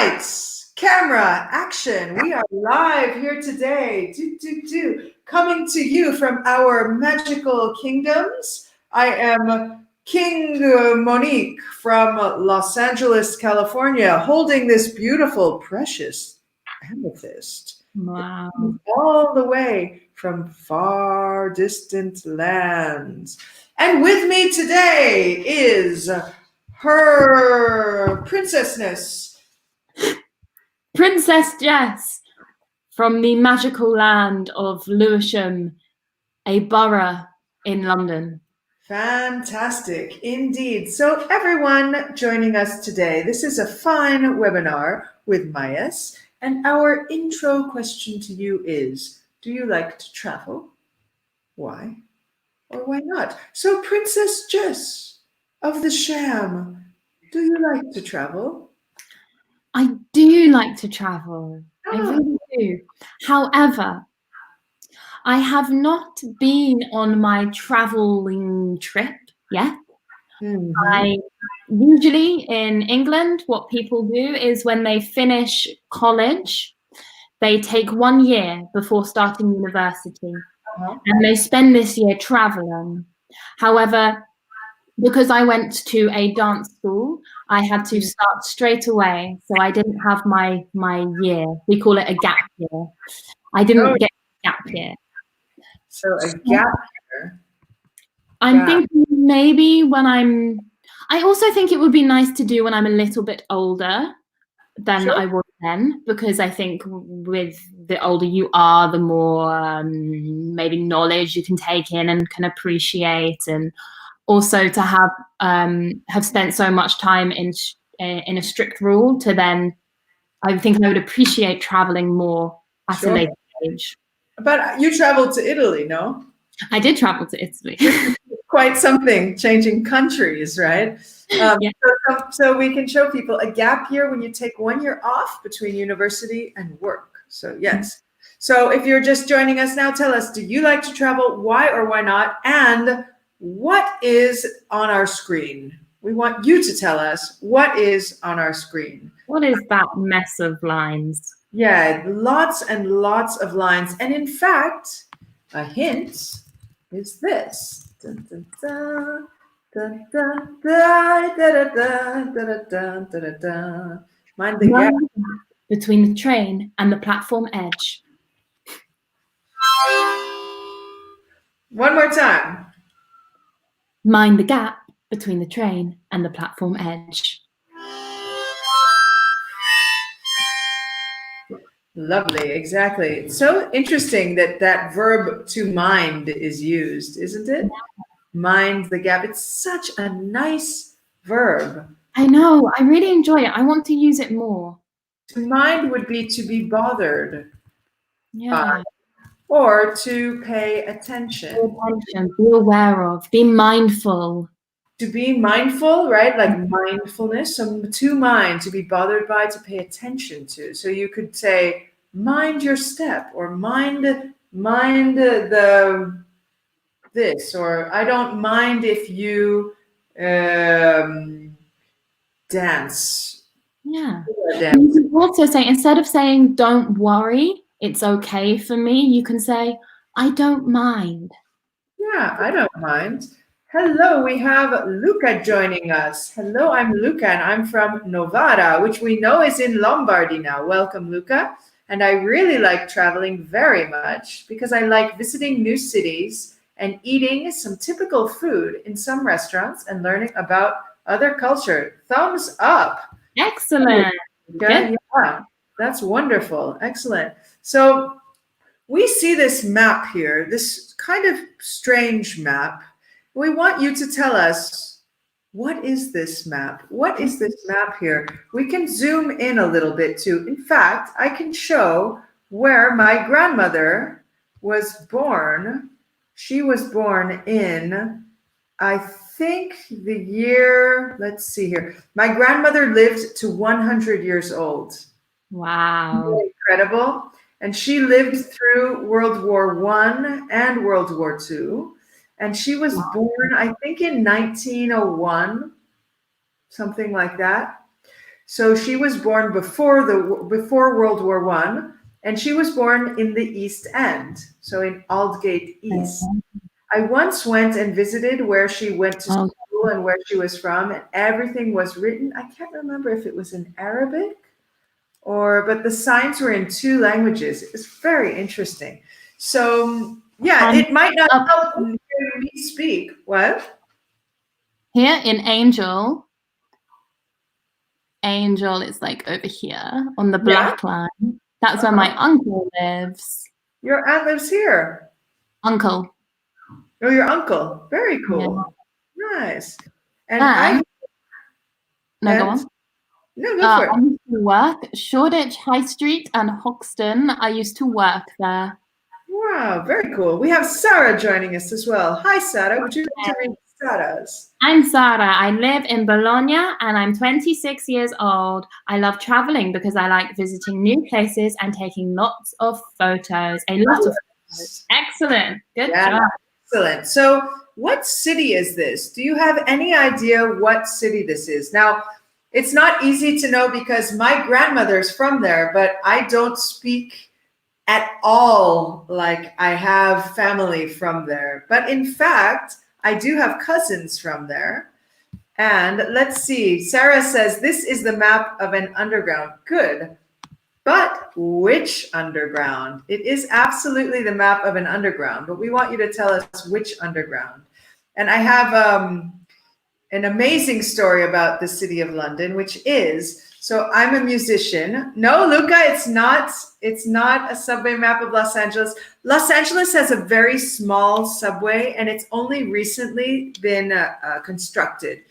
Lights, camera, action. We are live here today. Coming to you from our magical kingdoms. I am King Monique from Los Angeles, California, holding this beautiful, precious amethyst. Wow. All the way from far distant lands. And with me today is her princessness, Princess Jess from the magical land of Lewisham, a borough in London. Fantastic indeed. So everyone joining us today, this is a fine webinar with Mayes, and our intro question to you is, do you like to travel? Why or why not? So Princess Jess of the Sham, do you like to travel? I do like to travel. I really do. However, I have not been on my traveling trip yet. I usually in England, what people do is when they finish college, they take 1 year before starting university, and they spend this year traveling. However, because I went to a dance school, I had to start straight away, so I didn't have my year. We call it a gap year. I didn't get a gap year. So a gap year. I'm thinking maybe when I also think it would be nice to do when I'm a little bit older than I was then, because I think with the older you are, the more maybe knowledge you can take in and can appreciate, and also to have spent so much time in a strict rule to then, I think I would appreciate traveling more at a later age. But you traveled to Italy, no? I did travel to Italy. Quite something, changing countries, right? Yeah. So we can show people a gap year when you take 1 year off between university and work. So yes. So if you're just joining us now, tell us, do you like to travel? Why or why not? And what is on our screen? We want you to tell us what is on our screen. What is that mess of lines? Yeah, lots and lots of lines. And in fact, a hint is this. Dun, dun, dun, dun, dun, dun, dun, dun, dun, dun, dun, dun. Mind the gap between the train and the platform edge. One more time. Mind the gap between the train and the platform edge. Lovely, exactly. It's so interesting that that verb to mind is used, isn't it? Mind the gap. It's such a nice verb. I know. I really enjoy it. I want to use it more. To mind would be to be bothered. Yeah. Or to pay attention. Be aware of. Be mindful. To be mindful, right? Like mindfulness. So to mind, to be bothered by, to pay attention to. So you could say, mind your step, or mind the this, or I don't mind if you dance. Yeah. You can also say, instead of saying don't worry, it's okay for me, you can say, I don't mind. Yeah, I don't mind. Hello, we have Luca joining us. Hello, I'm Luca, and I'm from Novara, which we know is in Lombardy now. Welcome, Luca. And I really like traveling very much because I like visiting new cities and eating some typical food in some restaurants and learning about other culture. Thumbs up. Excellent. Okay, yeah, that's wonderful. Excellent. So we see this map here, this kind of strange map. We want you to tell us, what is this map? What is this map here? We can zoom in a little bit too. In fact, I can show where my grandmother was born. She was born in, I think the year, let's see here. My grandmother lived to 100 years old. Wow. Incredible. And she lived through World War I and World War II. And she was born, I think, in 1901, something like that. So she was born before World War One, and she was born in the East End, so in Aldgate East. I once went and visited where she went to Oh, school and where she was from, and everything was written. I can't remember if it was in Arabic but the signs were in 2 languages. It was very interesting. So yeah, it might not help hearing me speak. What? here in Angel is like over here on the black line. That's where my uncle lives. Your aunt lives here. Uncle. Oh, your uncle. Very cool. Yeah. Nice. And no, go on. No, go for it. I used to work Shoreditch High Street and Hoxton. I used to work there. Wow, very cool. We have Sarah joining us as well. Hi, Sarah. Would you like to read Sarah's? I'm Sarah. I live in Bologna and I'm 26 years old. I love traveling because I like visiting new places and taking lots of photos. A lot of photos. Excellent. Good job. Excellent. So what city is this? Do you have any idea what city this is? Now, it's not easy to know because my grandmother's from there, but I don't speak at all like I have family from there. But in fact, I do have cousins from there. And let's see, Sarah says, this is the map of an underground. Good. But which underground? It is absolutely the map of an underground, but we want you to tell us which underground. And I have an amazing story about the city of London, which is, so I'm a musician. No, Luca, it's not a subway map of Los Angeles. Los Angeles has a very small subway, and it's only recently been constructed.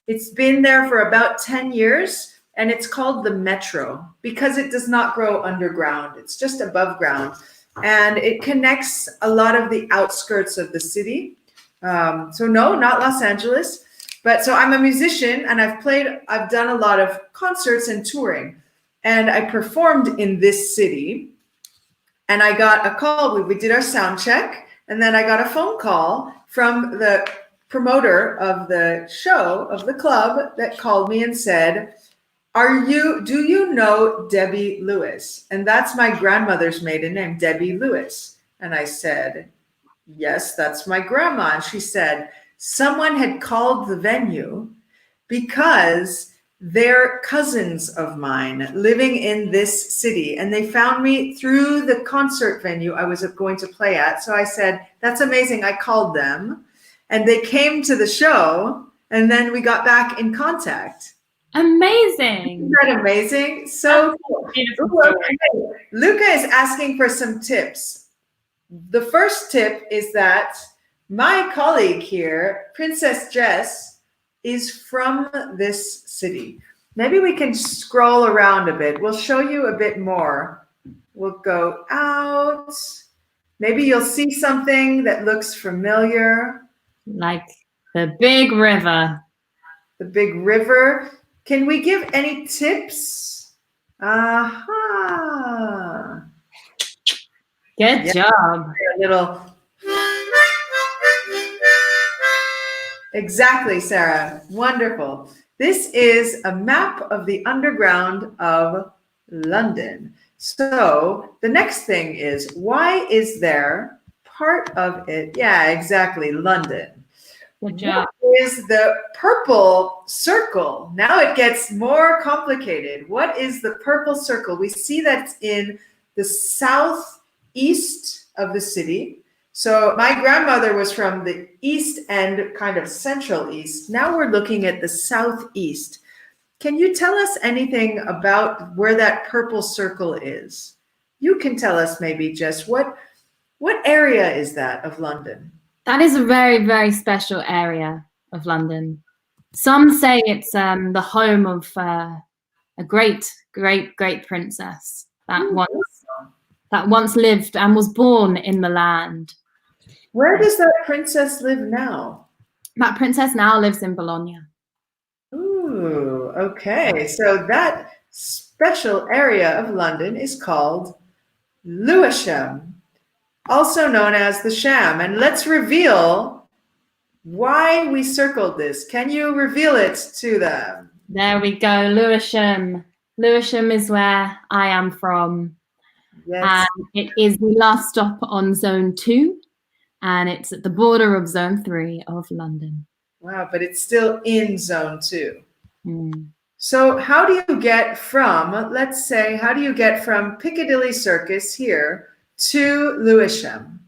It's been there for about 10 years, and it's called the Metro because it does not grow underground. It's just above ground, and it connects a lot of the outskirts of the city. So no, not Los Angeles. But so I'm a musician and I've done a lot of concerts and touring, and I performed in this city, and I got a call. We did our sound check, and then I got a phone call from the promoter of the show, of the club, that called me and said, do you know Debbie Lewis? And that's my grandmother's maiden name, Debbie Lewis. And I said, yes, that's my grandma. And she said, someone had called the venue because they're cousins of mine living in this city, and they found me through the concert venue I was going to play at. So I said, that's amazing. I called them and they came to the show, and then we got back in contact. Amazing. Isn't that amazing? So cool. Okay. Luca is asking for some tips. The first tip is that my colleague here, Princess Jess, is from this city. Maybe we can scroll around a bit. We'll show you a bit more. We'll go out. Maybe you'll see something that looks familiar. Like the big river. The big river. Can we give any tips? Aha. Good job. A little. Exactly, Sarah. Wonderful. This is a map of the underground of London. So the next thing is, why is there part of it? Yeah, exactly, London. Good job. What is the purple circle? Now it gets more complicated. What is the purple circle? We see that it's in the southeast of the city. So my grandmother was from the East End, kind of Central East. Now we're looking at the Southeast. Can you tell us anything about where that purple circle is? You can tell us maybe, Jess, what area is that of London? That is a very, very special area of London. Some say it's the home of a great, great, great princess that once lived and was born in the land. Where does that princess live now? That princess now lives in Bologna. Ooh, okay. So that special area of London is called Lewisham, also known as the Sham. And let's reveal why we circled this. Can you reveal it to them? There we go, Lewisham. Lewisham is where I am from. Yes. And it is the last stop on Zone 2, and it's at the border of Zone 3 of London. Wow, but it's still in Zone 2. Mm. So how do you get from, let's say, how do you get from Piccadilly Circus here to Lewisham?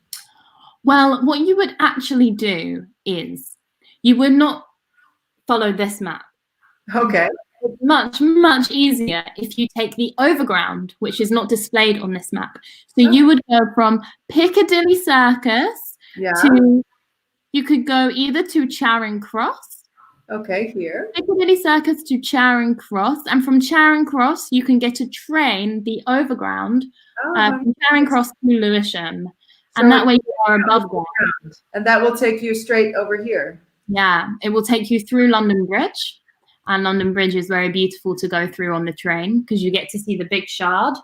Well, what you would actually do is you would not follow this map. Okay. It's much, much easier if you take the overground, which is not displayed on this map. So you would go from Piccadilly Circus Yeah. to, you could go either to Charing Cross, Okay, here. Piccadilly Circus to Charing Cross, and from Charing Cross you can get a train, the overground, from Charing Cross to Lewisham, and that way you are above ground. And that will take you straight over here. Yeah, it will take you through London Bridge, and London Bridge is very beautiful to go through on the train because you get to see the big Shard.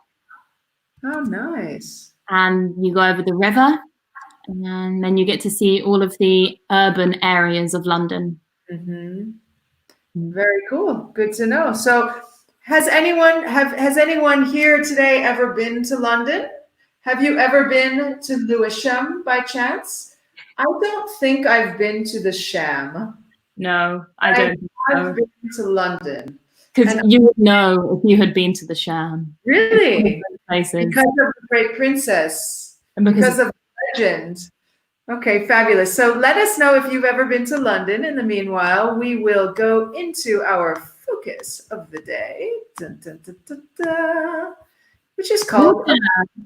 Oh, nice. And you go over the river, and then you get to see all of the urban areas of London. Mm-hmm. Very cool. Good to know. So has anyone here today ever been to London? Have you ever been to Lewisham by chance? I don't think I've been to the Sham. No, I don't. I've been to London. Because you would know if you had been to the Sham. Really? Places. Because of the Great Princess. And because of legend. Okay, fabulous. So let us know if you've ever been to London. In the meanwhile, we will go into our focus of the day, dun, dun, dun, dun, dun, which is called...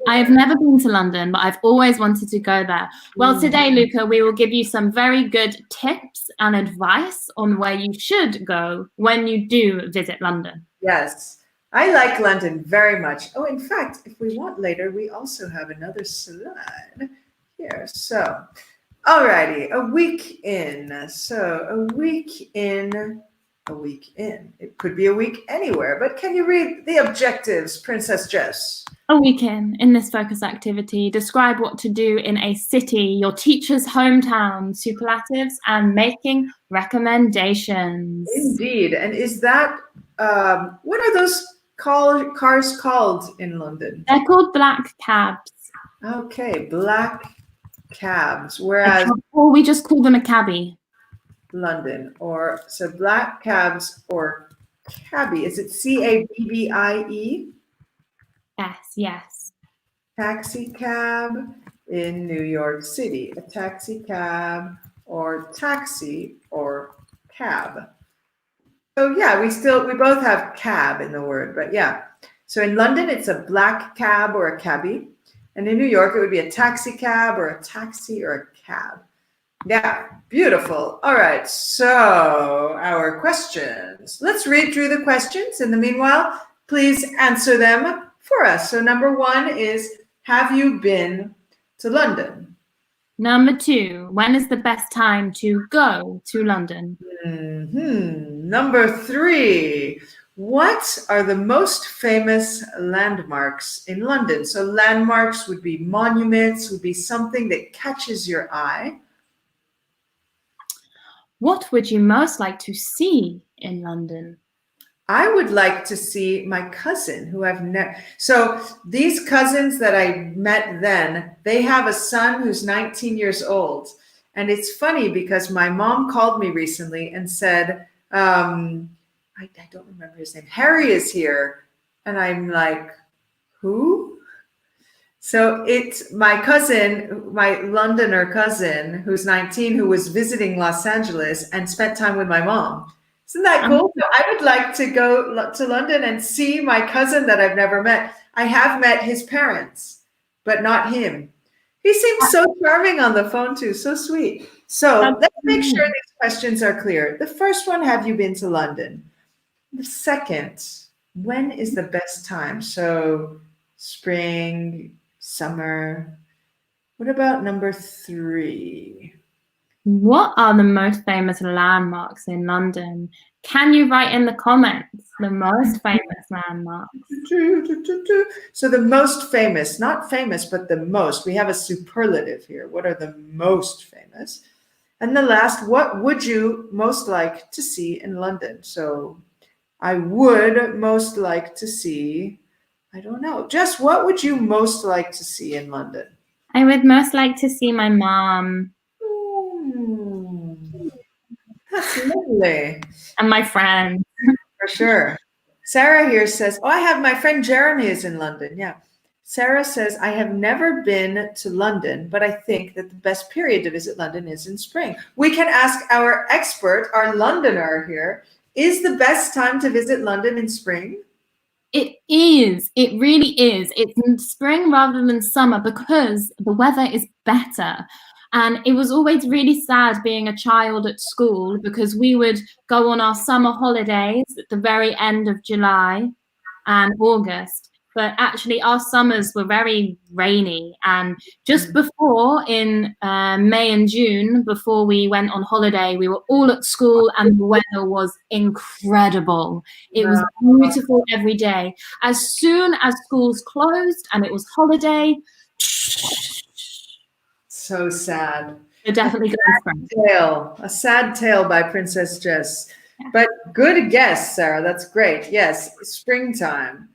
I have never been to London, but I've always wanted to go there. Well, today, Luca, we will give you some very good tips and advice on where you should go when you do visit London. Yes, I like London very much. Oh, in fact, if we want later, we also have another slide here. So, alrighty, a week in. So, a week in. It could be a week anywhere, but can you read the objectives, Princess Jess? A weekend in this focus activity, describe what to do in a city, your teacher's hometown, superlatives, and making recommendations. Indeed. And is that, what are those cars called in London? They're called black cabs. Okay, black cabs, whereas... Or we just call them a cabbie. London, or so black cabs or cabbie. Is it C-A-B-B-I-E? Yes. Taxi cab in New York City. A taxi cab or taxi or cab. So yeah, we both have cab in the word, but yeah. So in London, it's a black cab or a cabbie. And in New York, it would be a taxi cab or a taxi or a cab. Yeah, beautiful. All right, so our questions. Let's read through the questions. In the meanwhile, please answer them for us. So number 1 is, have you been to London? Number 2, when is the best time to go to London? Number 3, what are the most famous landmarks in London? So landmarks would be monuments, would be something that catches your eye. What would you most like to see in London? I would like to see my cousin who I've never... So these cousins that I met then, they have a son who's 19 years old. And it's funny because my mom called me recently and said, I don't remember his name, Harry is here. And I'm like, who? So it's my cousin, my Londoner cousin, who's 19, who was visiting Los Angeles and spent time with my mom. Isn't that cool? So I would like to go to London and see my cousin that I've never met. I have met his parents, but not him. He seems so charming on the phone too, so sweet. So let's make sure these questions are clear. The first one, have you been to London? The second, when is the best time? So spring, summer. What about number 3? What are the most famous landmarks in London? Can you write in the comments the most famous landmarks? So the most famous, not famous, but the most. We have a superlative here. What are the most famous? And the last, what would you most like to see in London? So I would most like to see, I don't know. Jess, what would you most like to see in London? I would most like to see my mom That's lovely. and my friends. For sure. Sarah here says, oh, I have my friend Jeremy is in London. Yeah. Sarah says, I have never been to London, but I think that the best period to visit London is in spring. We can ask our expert, our Londoner here, is the best time to visit London in spring? It is. It really is. It's in spring rather than summer because the weather is better. And it was always really sad being a child at school because we would go on our summer holidays at the very end of July and August. But actually, our summers were very rainy. And just before, in May and June, before we went on holiday, we were all at school and the weather was incredible. It was beautiful every day. As soon as schools closed and it was holiday, so sad. We're definitely going a sad tale by Princess Jess. Yeah. But good guess, Sarah. That's great. Yes, springtime.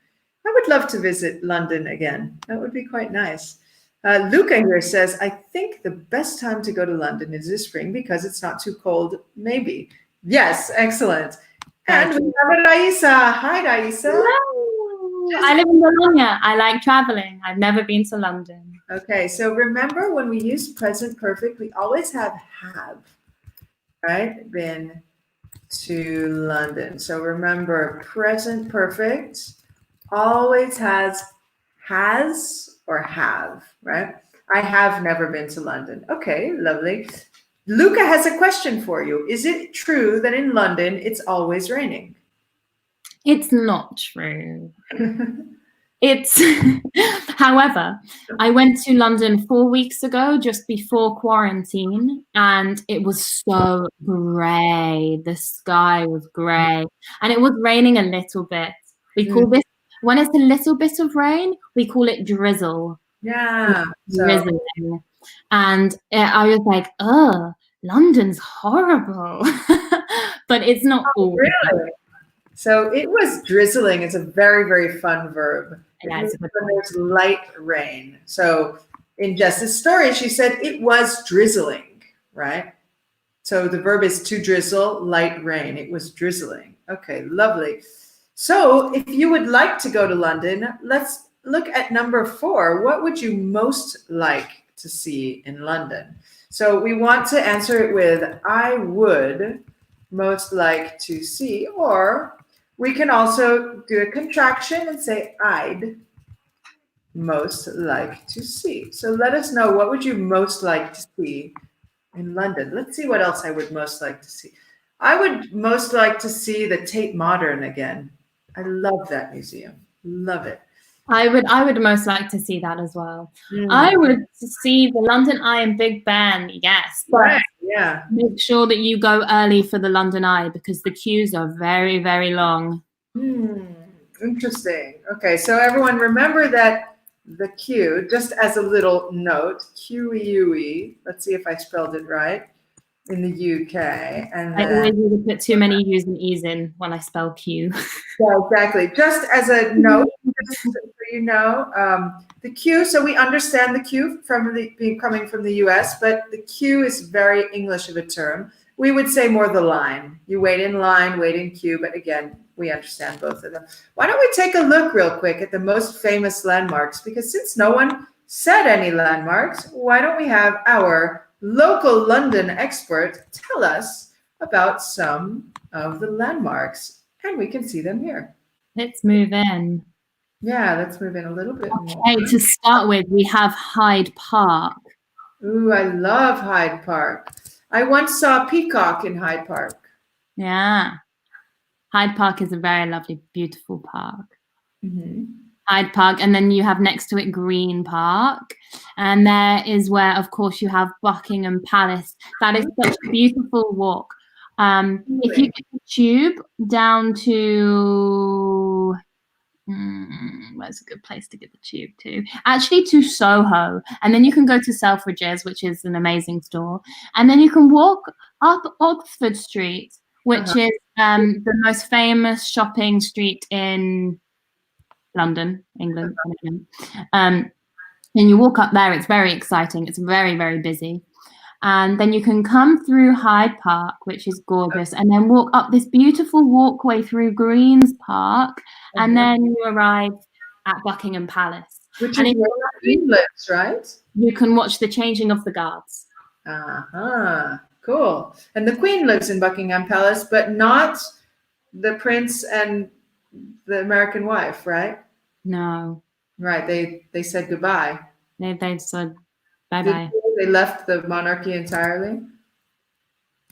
I would love to visit London again. That would be quite nice. Luca here says, I think the best time to go to London is this spring because it's not too cold, maybe. Yes, excellent. And we have Raisa. Hi, Raisa. Hello. I live in Bologna. I like traveling. I've never been to London. Okay, so remember when we use present perfect, we always have, right? Been to London. So remember, present perfect always has or have, right? I have never been to London. Okay, lovely. Luca has a question for you. Is it true that in London it's always raining? It's not true. It's, however, I went to London 4 weeks ago, just before quarantine, and it was so grey. The sky was grey, and it was raining a little bit. We call this, when it's a little bit of rain, we call it drizzle. Yeah. Drizzling. And I was like, oh, London's horrible. But it's not all. Really? So it was drizzling. It's a very, very fun verb. Yeah, it's there's light rain. So in Jess's story, she said it was drizzling, right? So the verb is to drizzle, light rain. It was drizzling. Okay, lovely. So if you would like to go to London, let's look at number 4. What would you most like to see in London? So we want to answer it with I would most like to see, or we can also do a contraction and say I'd most like to see. So let us know, what would you most like to see in London? Let's see what else I would most like to see. I would most like to see the Tate Modern again. I love that museum. Love it. I would most like to see that as well. I would see the London Eye and Big Ben, yes. But right, yeah. Make sure that you go early for the London Eye because the queues are very, very long. Interesting. Okay, so everyone remember that the Q, just as a little note, QUE, let's see if I spelled it right, in the UK. And I always either put too many U's and E's in when I spell Q. Yeah, exactly. Just as a note, just so you know, the Q, so we understand the Q from coming from the US, but the Q is very English of a term. We would say more the line. You wait in line, wait in queue, but again, we understand both of them. Why don't we take a look real quick at the most famous landmarks? Because since no one said any landmarks, why don't we have our local London expert tell us about some of the landmarks, and we can see them here. Let's move in. Yeah, let's move in a little bit more. Okay, to start with, we have Hyde Park. Ooh, I love Hyde Park. I once saw a peacock in Hyde Park. Yeah. Hyde Park is a very lovely, beautiful park. Hyde Park, and then you have next to it Green Park, and there is where, of course, you have Buckingham Palace. That is such a beautiful walk. If you get the tube down to where's a good place to get the tube to? Actually, to Soho, and then you can go to Selfridges, which is an amazing store, and then you can walk up Oxford Street, which is the most famous shopping street in London, England. And you walk up there, it's very exciting. It's very, very busy. And then you can come through Hyde Park, which is gorgeous, and then walk up this beautiful walkway through Greens Park, and then you arrive at Buckingham Palace. Which is where the Queen lives, right? You can watch the changing of the guards. Cool. And the Queen lives in Buckingham Palace, but not the Prince and the American wife, right? No. Right. They said goodbye. They said bye-bye. They left the monarchy entirely?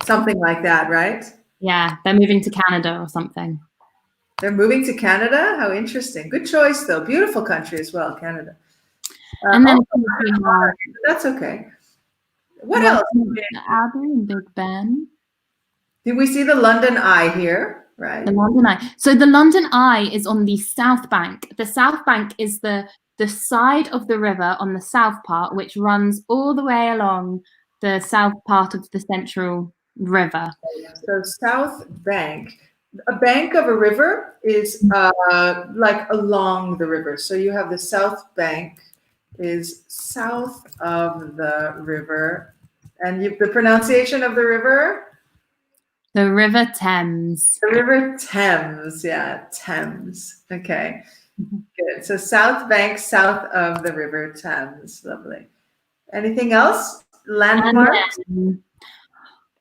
Something like that, right? Yeah, they're moving to Canada or something. They're moving to Canada? How interesting. Good choice, though. Beautiful country as well, Canada. And then that's okay. What else? The Abbey and Big Ben. Did we see the London Eye here? Right. The London Eye. So the London Eye is on the south bank. The south bank is the side of the river on the south part, which runs all the way along the south part of the central river. So south bank. A bank of a river is like along the river. So you have the south bank is south of the river. And the pronunciation of the river? The River Thames. The River Thames, yeah, Thames. Okay, good. So South Bank, south of the River Thames. Lovely. Anything else? Landmarks?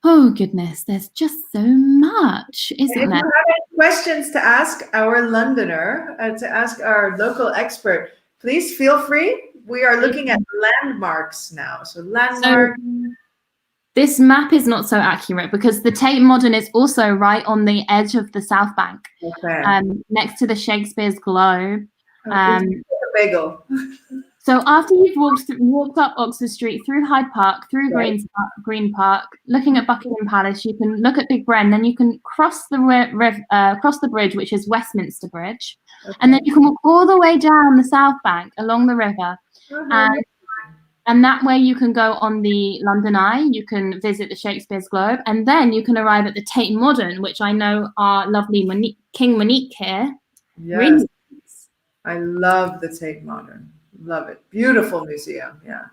Oh, goodness, there's just so much, isn't there? If you have any questions to ask our Londoner, to ask our local expert, please feel free. We are looking at landmarks now. So landmarks. This map is not so accurate because the Tate Modern is also right on the edge of the South Bank, next to the Shakespeare's Globe. Bagel. So after you've walked up Oxford Street, through Hyde Park, through Green Park, looking at Buckingham Palace, you can look at Big Ben, then you can cross the bridge, which is Westminster Bridge, and then you can walk all the way down the South Bank along the river. And that way you can go on the London Eye, you can visit the Shakespeare's Globe, and then you can arrive at the Tate Modern, which I know our lovely King Monique here. Yes. Really. I love the Tate Modern. Love it. Beautiful museum, yeah.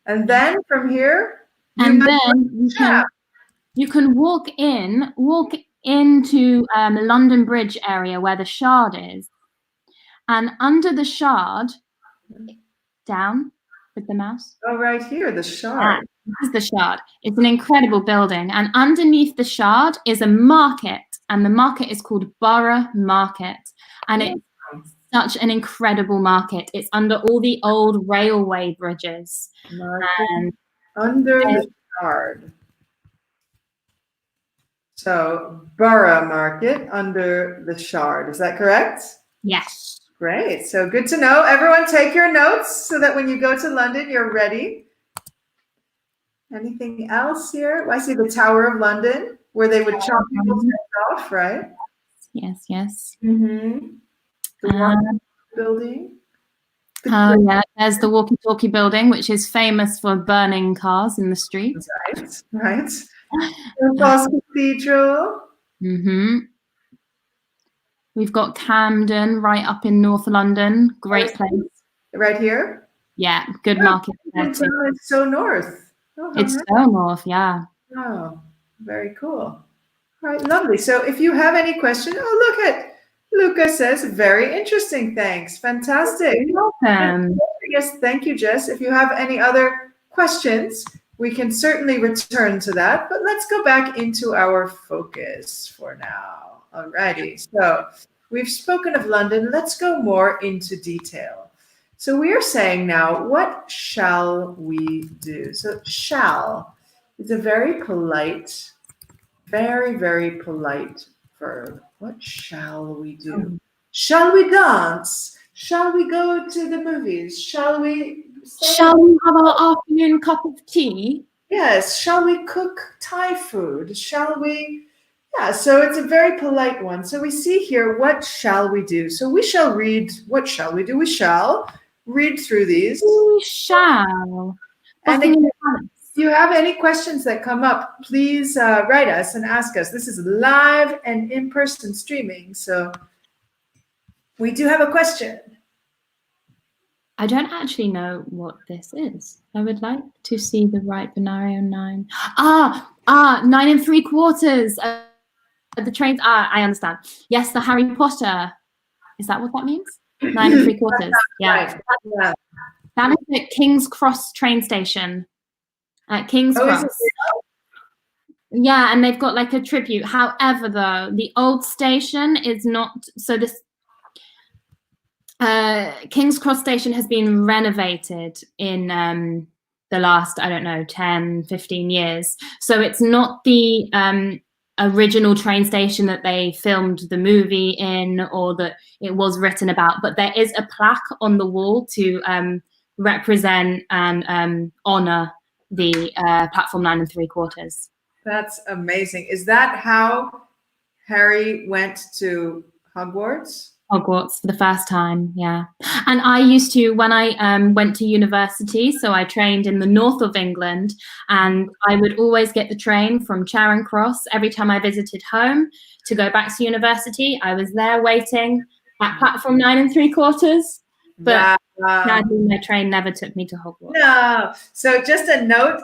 And then from here, you can walk into the London Bridge area where the Shard is. And under the Shard, down with the mouse. Oh, right here, the Shard. This is the Shard. It's an incredible building. And underneath the Shard is a market. And the market is called Borough Market. And it's such an incredible market. It's under all the old railway bridges. Under the Shard. So Borough Market under the Shard. Is that correct? Yes. Great. So good to know. Everyone take your notes so that when you go to London, you're ready. Anything else here? I see the Tower of London where they would chop people's heads off, right? Yes, yes. Mm-hmm. The building. Yeah, there's the walkie-talkie building, which is famous for burning cars in the street. Right. The Falls Cathedral. Mm-hmm. We've got Camden right up in North London. Great place. Right here? Yeah, good market. It's so north. It's so north, yeah. Oh, very cool. All right, lovely. So if you have any questions, look at Luca says, very interesting. Thanks. Fantastic. You're welcome. Yes, thank you, Jess. If you have any other questions, we can certainly return to that. But let's go back into our focus for now. Alrighty, so we've spoken of London. Let's go more into detail. So we are saying now, what shall we do? So shall is a very polite, very, very polite verb. What shall we do? Shall we dance? Shall we go to the movies? Shall we have our afternoon cup of tea? Yes. Shall we cook Thai food? Shall we? Yeah, so it's a very polite one. So we see here, what shall we do? So we shall read, what shall we do? We shall read through these. We shall. And again, you have any questions that come up, please write us and ask us. This is live and in-person streaming, so we do have a question. I don't actually know what this is. I would like to see the right Benario 9. 9 3/4. The trains. I understand. Yes, the Harry Potter. Is that what that means? 9 3/4. Yeah. Right. Yeah. That is at King's Cross train station. At King's Oh, is Cross. it? Yeah, and they've got like a tribute. However, though, the old station is not. So this King's Cross station has been renovated in the last, I don't know, 10, 15 years. So it's not the original train station that they filmed the movie in or that it was written about, but there is a plaque on the wall to represent and honor the platform 9 3/4. That's amazing. Is that how Harry went to Hogwarts? Hogwarts for the first time, yeah. And I used to, when I went to university, so I trained in the north of England, and I would always get the train from Charing Cross every time I visited home to go back to university. I was there waiting at platform 9 3/4, but sadly my train never took me to Hogwarts. No. So just a note,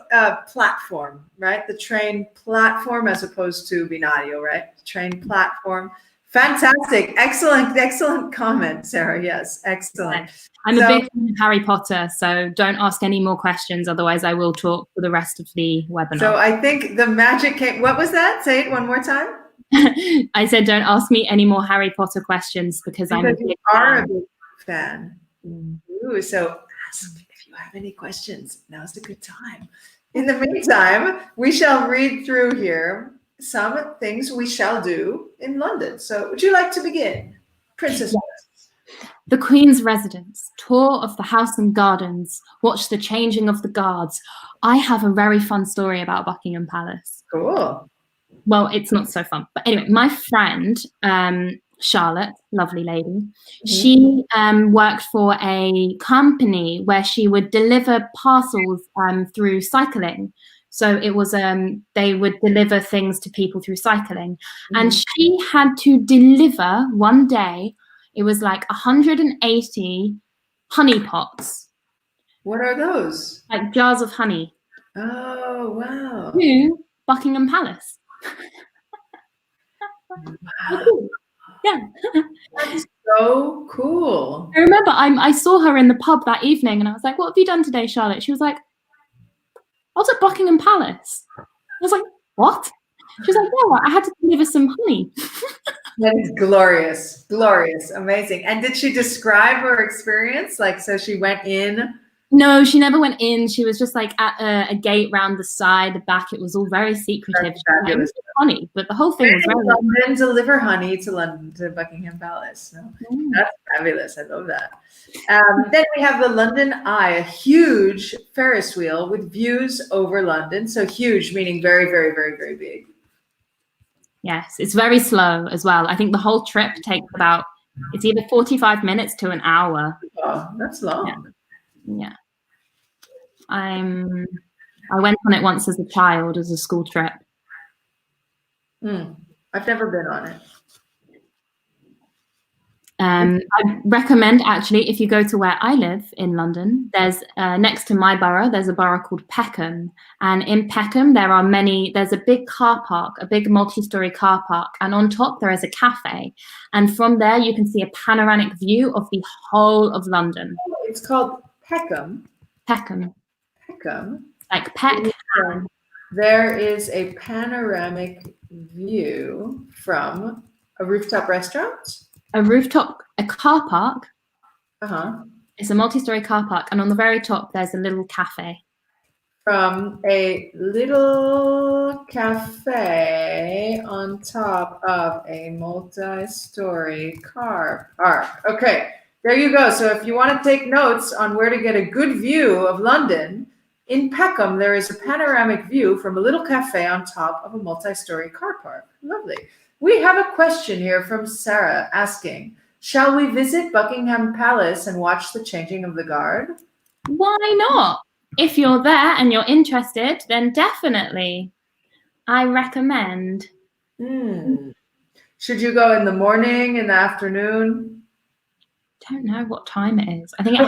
platform, right? The train platform as opposed to binario, right? Train platform. Fantastic. Excellent comment, Sarah. Yes, excellent. I'm a big fan of Harry Potter, so don't ask any more questions, otherwise I will talk for the rest of the webinar. So I think the magic came. What was that? Say it one more time. I said don't ask me any more Harry Potter questions because I'm a big fan. Ooh, so ask if you have any questions. Now's a good time. In the meantime, we shall read through here some things we shall do in London. So would you like to begin? Princess? Yes. The Queen's residence, tour of the house and gardens, watch the changing of the guards. I have a very fun story about Buckingham Palace. Cool. Well, it's not so fun. But anyway, my friend, Charlotte, lovely lady, she worked for a company where she would deliver parcels through cycling. So it was, they would deliver things to people through cycling. And she had to deliver one day, it was like 180 honey pots. What are those? Like jars of honey. Oh, wow. To Buckingham Palace. Wow. Yeah. That's so cool. I remember I saw her in the pub that evening and I was like, what have you done today, Charlotte? She was like, I was at Buckingham Palace. I was like, what? She was like, yeah, I had to deliver some honey. That is glorious, glorious, amazing. And did she describe her experience? Like, so she went in? No, she never went in. She was just like at a gate round the side, the back. It was all very secretive. It was funny, but the whole thing was very London, deliver honey to London, to Buckingham Palace. No, that's fabulous. I love that. Then we have the London Eye, a huge Ferris wheel with views over London. So huge, meaning very, very, very, very big. Yes, it's very slow as well. I think the whole trip takes about, it's either 45 minutes to an hour. Oh, that's long. Yeah. I went on it once as a child, as a school trip. I've never been on it. I recommend, actually, if you go to where I live in London, there's next to my borough, there's a borough called Peckham. And in Peckham, there's a big car park, a big multi-story car park. And on top, there is a cafe. And from there, you can see a panoramic view of the whole of London. It's called Peckham. Peckham. Peckham. Like Peckham. There is a panoramic view from a rooftop restaurant? A car park. Uh-huh. It's a multi-story car park, and on the very top there's a little cafe. From a little cafe on top of a multi-story car park. Okay, there you go. So if you want to take notes on where to get a good view of London, in Peckham there is a panoramic view from a little cafe on top of a multi-story car park. Lovely. We have a question here from Sarah asking, shall we visit Buckingham Palace and watch the changing of the guard? Why not? if you're there and you're interested, then definitely I recommend. Should you go in the morning, in the afternoon? Don't know what time it is. I think it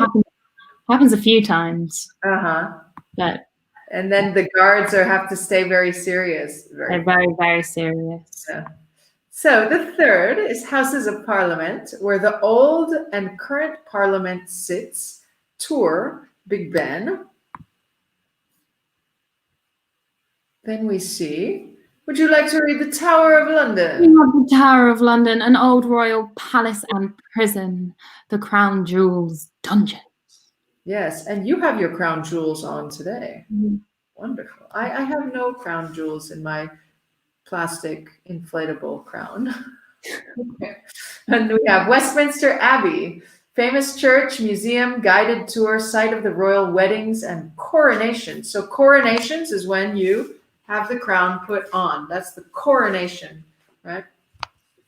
happens a few times, Uh-huh. but And then the guards have to stay very serious. they're very, very serious. Yeah. So the third is Houses of Parliament, where the old and current Parliament sits. Tour, Big Ben. Then we see, would you like to read the Tower of We London? have the Tower of London, an old royal palace and prison, the Crown Jewels dungeon. Yes, and you have your crown jewels on today. Wonderful. I have no crown jewels in my plastic inflatable crown. Okay. And we have Westminster Abbey, famous church, museum, guided tour, site of the royal weddings and coronations. So coronations is when you have the crown put on. That's the coronation, right?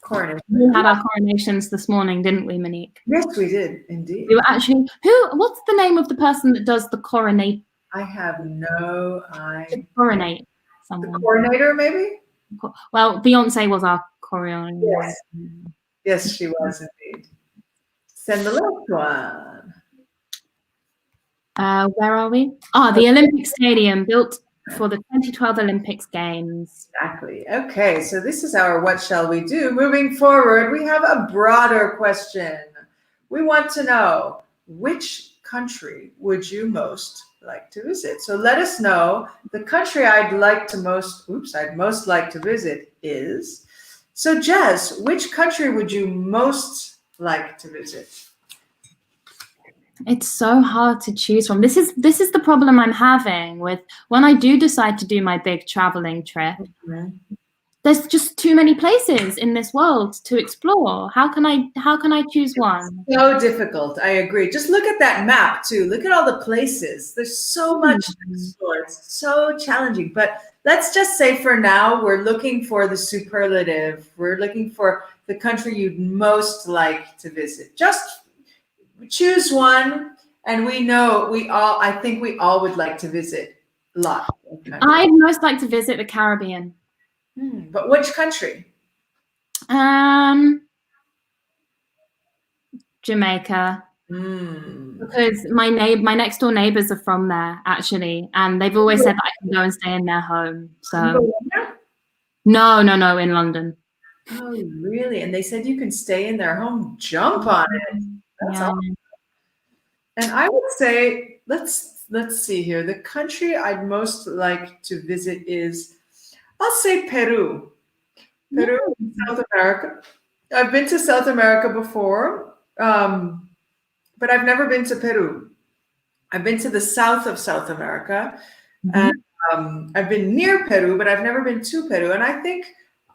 Coronation. We had our coronations this morning, didn't we, Monique? Yes, we did indeed. We were actually, what's the name of the person that does the coronate? I have no idea. Coronate The someone. coronator, maybe? Well, Beyonce was our coronator. Yes. Yes, she was indeed. Send the last one. Where are we? The Olympic Stadium, built for the 2012 Olympics Games. Exactly. Okay, so this is our what shall we do? Moving forward, we have a broader question. We want to know, which country would you most like to visit? So let us know. The country I'd most like to visit is. So Jess, which country would you most like to visit? It's so hard to choose from. This is the problem I'm having with when I do decide to do my big traveling trip. There's just too many places in this world to explore. How can I choose one? So difficult. I agree. Just look at that map too. Look at all the places. There's so much to explore. It's so challenging. But let's just say for now, we're looking for the superlative. We're looking for the country you'd most like to visit. Just choose one, and I think we all would like to visit a lot. I'd most like to visit the Caribbean. But which country? Jamaica. Because my next door neighbors are from there, actually, and they've always said that I can go and stay in their home. So no, in London. Oh, really? And they said you can stay in their home. Jump on it. That's awesome. And I would say, let's see here. The country I'd most like to visit is, I'll say Peru. Peru, South America. I've been to South America before, but I've never been to Peru. I've been to the south of South America, and I've been near Peru, but I've never been to Peru. And I think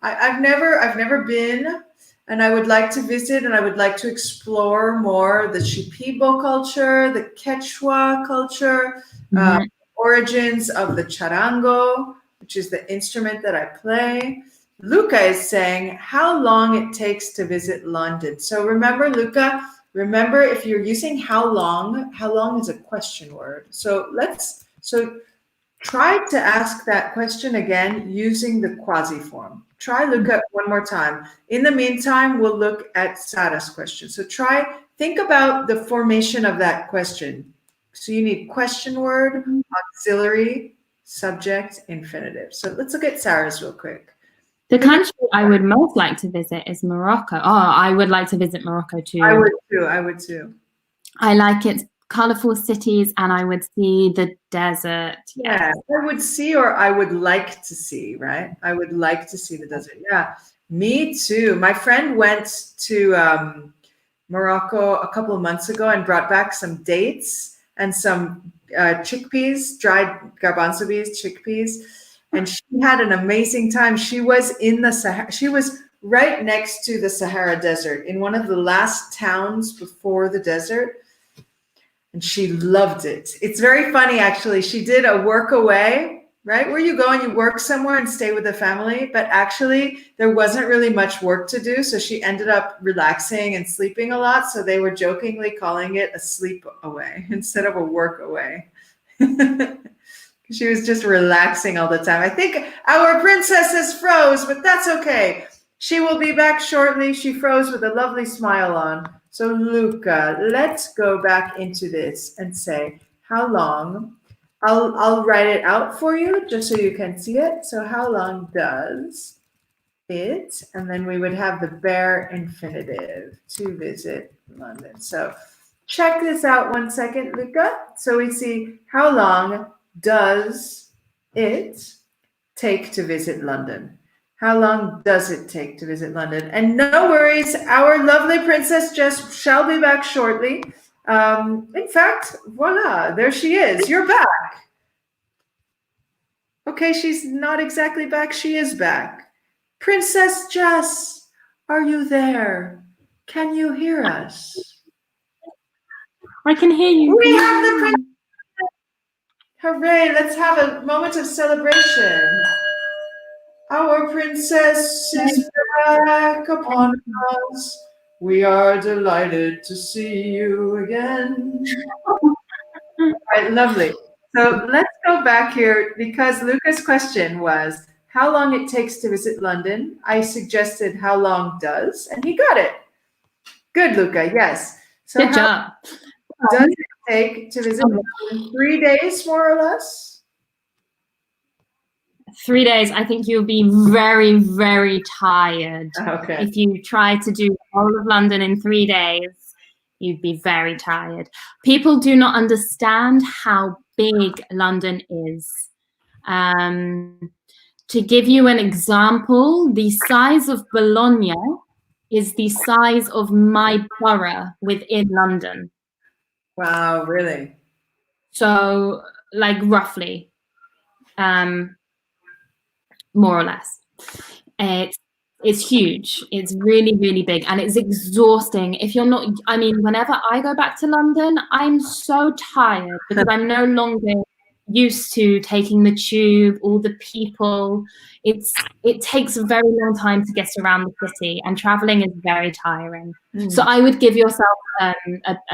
I've never been, and I would like to visit, and I would like to explore more the Shipibo culture, the Quechua culture, origins of the charango, which is the instrument that I play. Luca is saying how long it takes to visit London. So remember, Luca, if you're using how long is a question word. So try to ask that question again using the quasi form. Try Luca one more time. In the meantime, we'll look at Sarah's question. So think about the formation of that question. So you need question word, auxiliary, subject, infinitive. So let's look at Sarah's real quick. The country I would most like to visit is Morocco. I would like to visit Morocco too. I would too. I like its colorful cities, and I would see the desert. Yeah, I would see, or I would like to see, right? I would like to see the desert. Yeah, me too. My friend went to Morocco a couple of months ago and brought back some dates and some chickpeas, dried garbanzo beans, chickpeas. And she had an amazing time. She was in the Sahara. She was right next to the Sahara Desert, in one of the last towns before the desert. And she loved it. It's very funny, actually. She did a work away, right? Where you go and you work somewhere and stay with the family. But actually, there wasn't really much work to do. So she ended up relaxing and sleeping a lot. So they were jokingly calling it a sleep away instead of a work away. She was just relaxing all the time. I think our princess is froze, but that's okay. She will be back shortly. She froze with a lovely smile on. So Luca, let's go back into this and say how long. I'll write it out for you just so you can see it. So how long does it, and then we would have the bare infinitive, to visit London. So check this out 1 second, Luca. So we see how long does it take to visit London? How long does it take to visit London? And no worries, our lovely Princess Jess shall be back shortly. In fact, voila, there she is. You're back. Okay, she's not exactly back. She is back. Princess Jess, are you there? Can you hear us? I can hear you. We have the princess. Hooray, let's have a moment of celebration. Our princess is back upon us. We are delighted to see you again. All right, lovely. So let's go back here because Luca's question was how long it takes to visit London. I suggested how long does, and he got it. Good, Luca, yes. So Good job. does it take to visit London? 3 days, more or less? 3 days. I think you'll be very, very tired. Okay. If you try to do all of London in 3 days, you'd be very tired. People do not understand how big London is. To give you an example, the size of Bologna is the size of my borough within London. Wow, really? So, like roughly, more or less. It's huge. It's really, really big, and it's exhausting. If you're not, I mean, whenever I go back to London, I'm so tired because I'm no longer used to taking the tube, all the people. It takes a very long time to get around the city, and traveling is very tiring. So I would give yourself a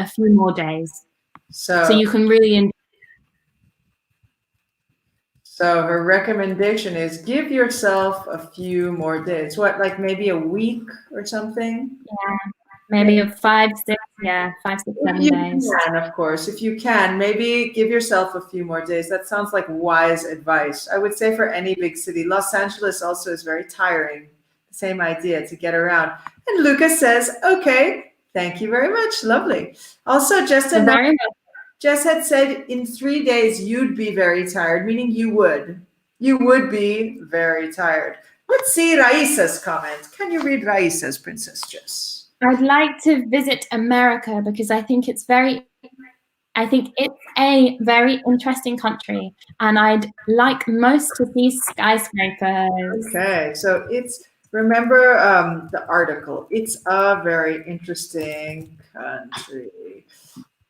few more days, so you can really enjoy. So her recommendation is give yourself a few more days. What, like maybe a week or something? Yeah, maybe 5, 6, 7 days. Can, of course, if you can, maybe give yourself a few more days. That sounds like wise advice. I would say for any big city. Los Angeles also is very tiring. Same idea to get around. And Lucas says, okay, thank you very much. Lovely. Also, just a note. Jess had said in 3 days you'd be very tired, meaning you would be very tired. Let's see Raisa's comment. Can you read Raisa's, Princess Jess? I'd like to visit America because I think it's a very interesting country, and I'd like most to see skyscrapers. Okay, so remember the article. It's a very interesting country.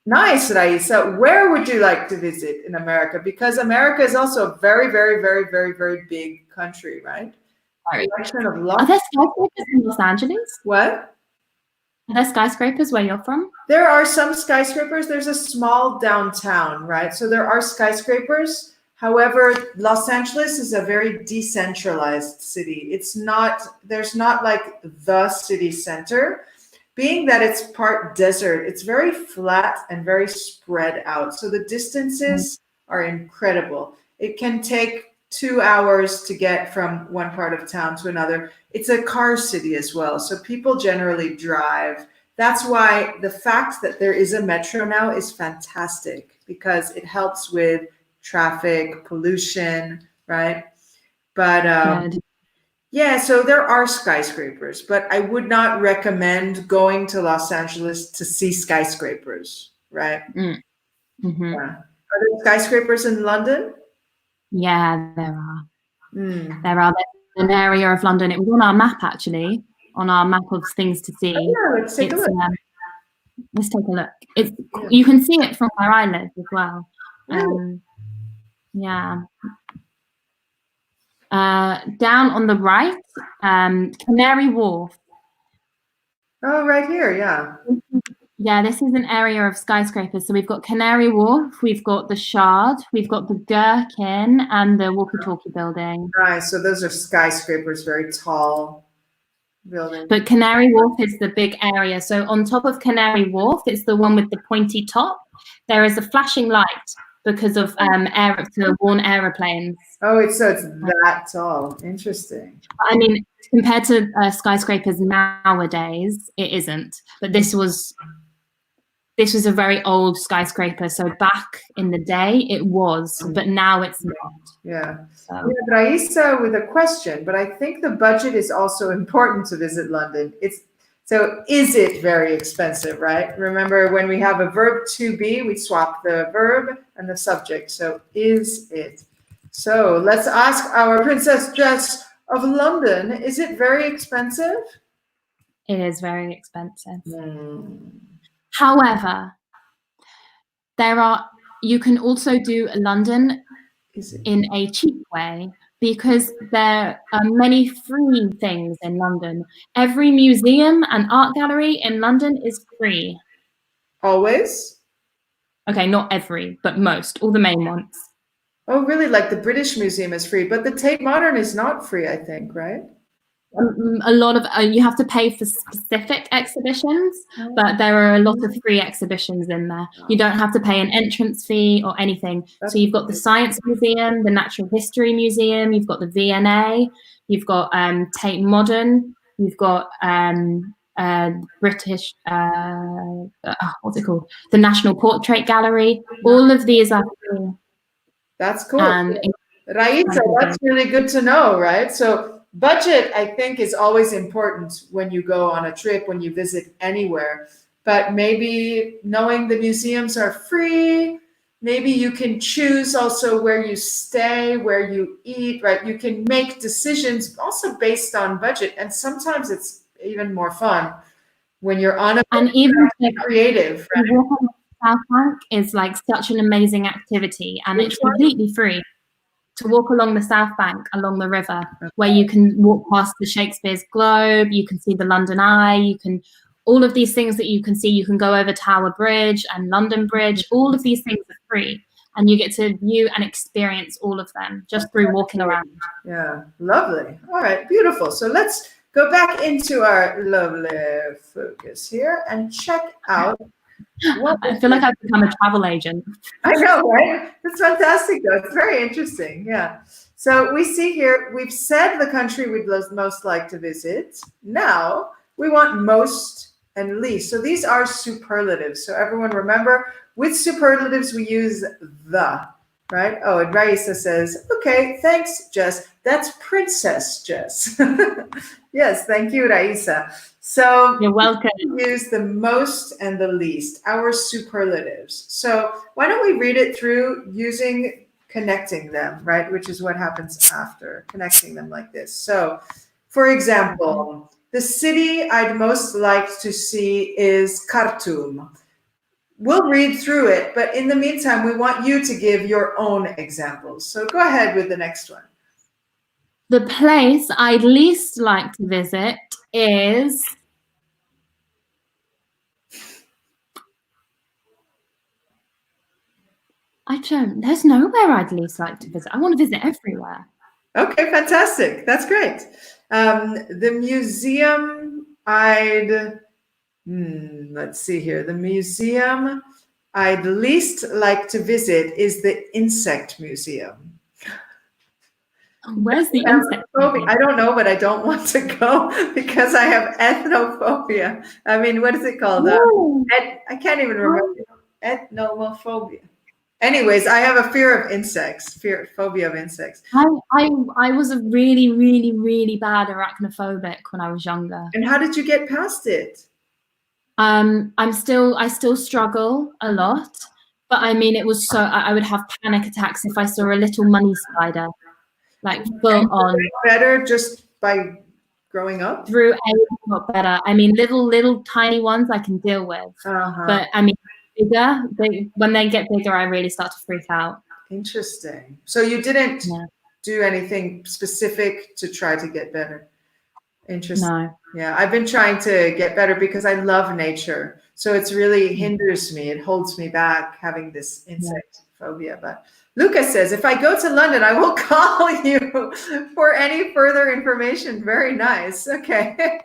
Nice, Raisa. Where would you like to visit in America? Because America is also a very, very, very, very, very big country, right? Are there skyscrapers in Los Angeles? What? Are there skyscrapers where you're from? There are some skyscrapers. There's a small downtown, right? So there are skyscrapers. However, Los Angeles is a very decentralized city. There's not like the city center. Being that it's part desert, it's very flat and very spread out. So the distances are incredible. It can take 2 hours to get from one part of town to another. It's a car city as well. So people generally drive. That's why the fact that there is a metro now is fantastic because it helps with traffic, pollution, right? But yeah, so there are skyscrapers, but I would not recommend going to Los Angeles to see skyscrapers, right? Mm-hmm. Yeah. Are there skyscrapers in London? Yeah, there are. There are. There's an area of London. It was on our map, actually, on our map of things to see. Oh, yeah, let's take a look. Let's take a look. You can see it from where I live as well. Yeah. Down on the right, Canary Wharf. Oh, right here, yeah. Yeah, this is an area of skyscrapers. So we've got Canary Wharf, we've got the Shard, we've got the Gherkin, and the Walkie Talkie building. Nice. So those are skyscrapers, very tall buildings. But Canary Wharf is the big area. So on top of Canary Wharf, it's the one with the pointy top. There is a flashing light because of to warn aeroplanes. Oh, it's that tall. Interesting. I mean, compared to skyscrapers nowadays, it isn't. But this was a very old skyscraper. So back in the day, it was, but now it's not. Yeah. So. We have Raisa with a question, but I think the budget is also important to visit London. So is it very expensive, right? Remember, when we have a verb to be, we swap the verb and the subject. So is it? So let's ask our Princess Jess of London, is it very expensive? It is very expensive. However, you can also do London in a cheap way, because there are many free things in London. Every museum and art gallery in London is free. Always? Okay, not every, but most, all the main ones. Oh, really? Like the British Museum is free, but the Tate Modern is not free, I think, right? A lot of you have to pay for specific exhibitions, but there are a lot of free exhibitions in there. You don't have to pay an entrance fee or anything. So you've got the Science Museum, the Natural History Museum, you've got the V&A, you've got Tate Modern, you've got British what's it called? The National Portrait Gallery. All of these are free. That's cool. Raisa, that's really good to know, right? So budget, I think, is always important when you go on a trip, when you visit anywhere. But maybe knowing the museums are free, maybe you can choose also where you stay, where you eat, right? You can make decisions also based on budget. And sometimes it's even more fun when you're on and even creative. Right? South Bank is like such an amazing activity, and it's completely free to walk along the South Bank, along the river, where you can walk past the Shakespeare's Globe, you can see the London Eye, you can, all of these things that you can see, you can go over Tower Bridge and London Bridge, all of these things are free, and you get to view and experience all of them just through walking around. Yeah, lovely. All right, beautiful. So let's go back into our lovely focus here and check out. I feel like I've become a travel agent. I know, right? That's fantastic, though. It's very interesting. Yeah. So we see here, we've said the country we'd most like to visit. Now we want most and least. So these are superlatives. So everyone remember, with superlatives, we use the, right? Oh, and Raisa says, okay, thanks, Jess. That's Princess Jess. Yes, thank you, Raisa. So you're welcome. We use the most and the least, our superlatives. So why don't we read it through connecting them, right? Which is what happens after connecting them like this. So, for example, the city I'd most like to see is Khartoum. We'll read through it, but in the meantime, we want you to give your own examples. So go ahead with the next one. The place I'd least like to visit is there's nowhere I'd least like to visit. I want to visit everywhere. Okay, fantastic. That's great. The museum let's see here. The museum I'd least like to visit is the Insect Museum. Where's the insect? I don't know, but I don't want to go because I have ethnophobia. I mean, what is it called? I can't even remember. Ethnophobia. Anyways, I have a fear of insects, phobia of insects. I was a really, really, really bad arachnophobic when I was younger. And how did you get past it? I still struggle a lot, but I mean, it was so, I would have panic attacks if I saw a little money spider. Like full on. Better just by growing up? Through age got better. I mean, little tiny ones I can deal with. But I mean, bigger, when they get bigger, I really start to freak out. Interesting. So you didn't do anything specific to try to get better? Interesting. No. Yeah, I've been trying to get better because I love nature. So it's really hinders me. It holds me back having this insect phobia. But Lucas says, if I go to London, I will call you for any further information. Very nice. Okay.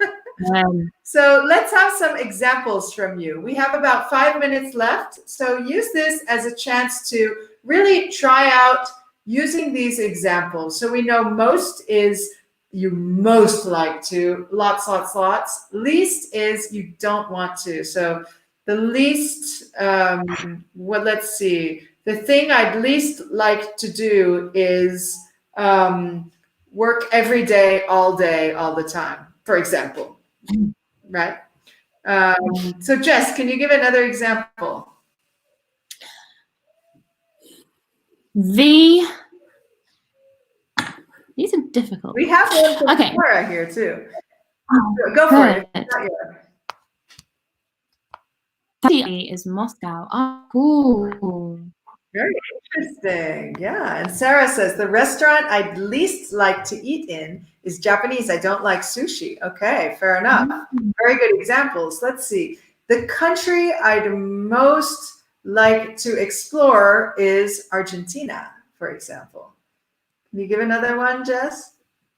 So let's have some examples from you. We have about 5 minutes left. So use this as a chance to really try out using these examples. So we know most is you most like to, lots, lots, lots. Least is you don't want to. So the least, let's see. The thing I'd least like to do is work every day, all the time, for example, right? So Jess, can you give another example? These are difficult. We have one from Sarah here too. Go for it. Is Moscow. Oh, cool. Very interesting. Yeah. And Sarah says the restaurant I'd least like to eat in is Japanese. I don't like sushi. Okay, fair enough. Very good examples. Let's see. The country I'd most like to explore is Argentina, for example. Can you give another one, Jess?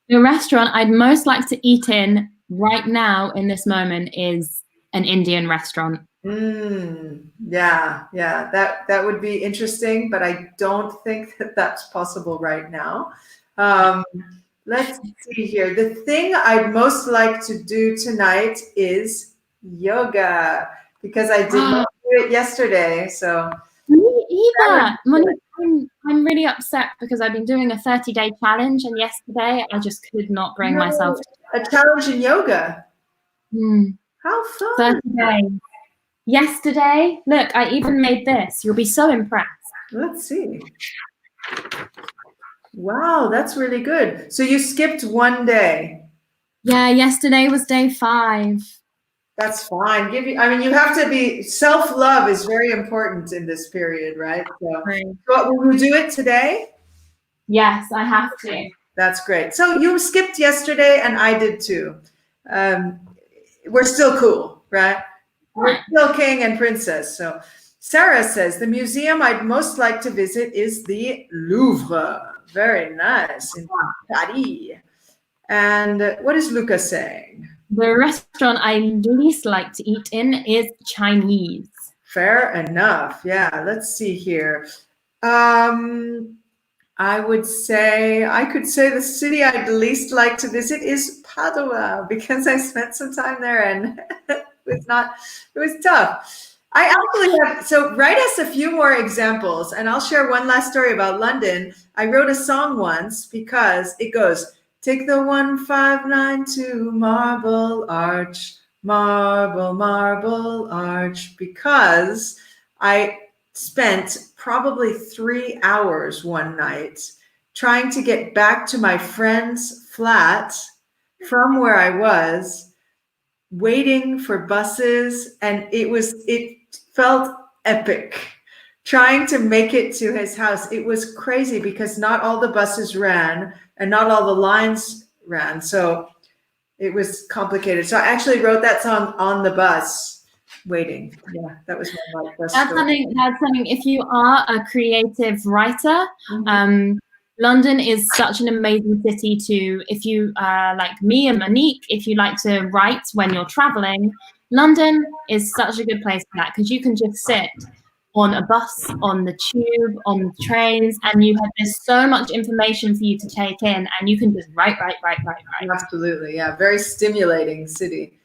The restaurant I'd most like to eat in right now in this moment is an Indian restaurant. Yeah, that would be interesting, but I don't think that that's possible right now. Let's see here. The thing I'd most like to do tonight is yoga, because I did not do it yesterday. So me either. I'm really upset because I've been doing a 30-day challenge, and yesterday I just could not bring myself to a challenge in yoga. How fun! 30 days. Yesterday, look, I even made this. You'll be so impressed. Let's see. Wow, that's really good. So you skipped one day. Yeah, yesterday was day 5. That's fine. You have to be, self-love is very important in this period, right? So, will you do it today? Yes, I have to. That's great. So you skipped yesterday and I did too. We're still cool, right? We're still king and princess. So Sarah says, the museum I'd most like to visit is the Louvre. Very nice, in Paris. And what is Luca saying? The restaurant I least like to eat in is Chinese. Fair enough. Yeah, let's see here. I could say the city I'd least like to visit is Padua, because I spent some time there and it was tough. I actually have, so write us a few more examples, and I'll share one last story about London. I wrote a song once because it goes, take the 1592 Marble Arch, Marble Arch, because I spent probably 3 hours one night trying to get back to my friend's flat from where I was, waiting for buses, and it felt epic trying to make it to his house. It was crazy because not all the buses ran and not all the lines ran, so it was complicated. So I actually wrote that song on the bus waiting. Yeah, that was my life. That's something if you are a creative writer, London is such an amazing city if you like me and Monique, if you like to write when you're traveling, London is such a good place for that, because you can just sit on a bus, on the tube, on the trains, and there's so much information for you to take in, and you can just write. Absolutely, yeah, very stimulating city.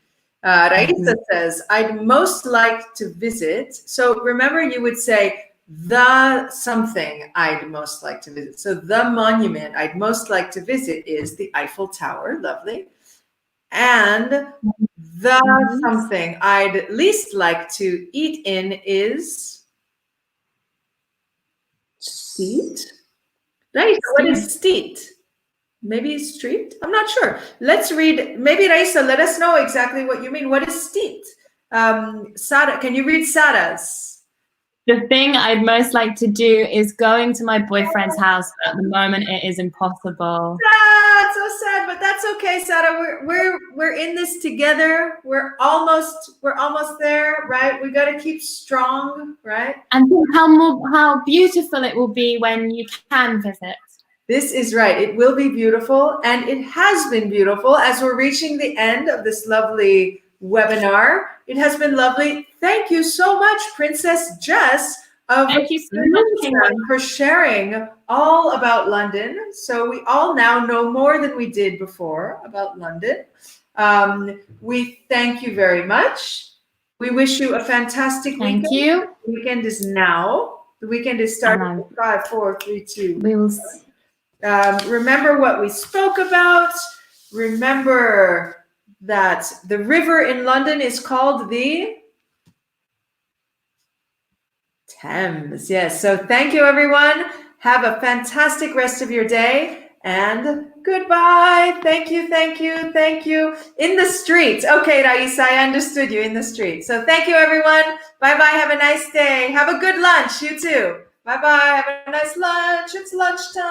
Raisa says, I'd most like to visit. So remember, you would say the something I'd most like to visit. So the monument I'd most like to visit is the Eiffel Tower. Lovely. And the something I'd least like to eat in is street. Raisa, what is street? Maybe street? I'm not sure. Let's read. Maybe Raisa, let us know exactly what you mean. What is street? Sara, can you read Sara's? The thing I'd most like to do is going to my boyfriend's house, but at the moment it is impossible. Ah, so sad, but that's okay, Sarah. We're in this together. We're almost there, right? We got to keep strong, right? And think how beautiful it will be when you can visit. This is right. It will be beautiful, and it has been beautiful as we're reaching the end of this lovely webinar. It has been lovely. Thank you so much, Princess Jess of Thank you so much, London, for sharing all about London. So we all now know more than we did before about London. We thank you very much. We wish you a fantastic weekend. Thank you. The weekend is now. The weekend is starting at 5, 4, 3, 2. We will. Remember what we spoke about. Remember that the river in London is called the Thames. Yes. So thank you, everyone. Have a fantastic rest of your day, and goodbye. Thank you, thank you, thank you. In the street. Okay, Raisa, I understood you, in the street. So thank you, everyone. Bye-bye. Have a nice day. Have a good lunch. You too. Bye-bye. Have a nice lunch. It's lunchtime.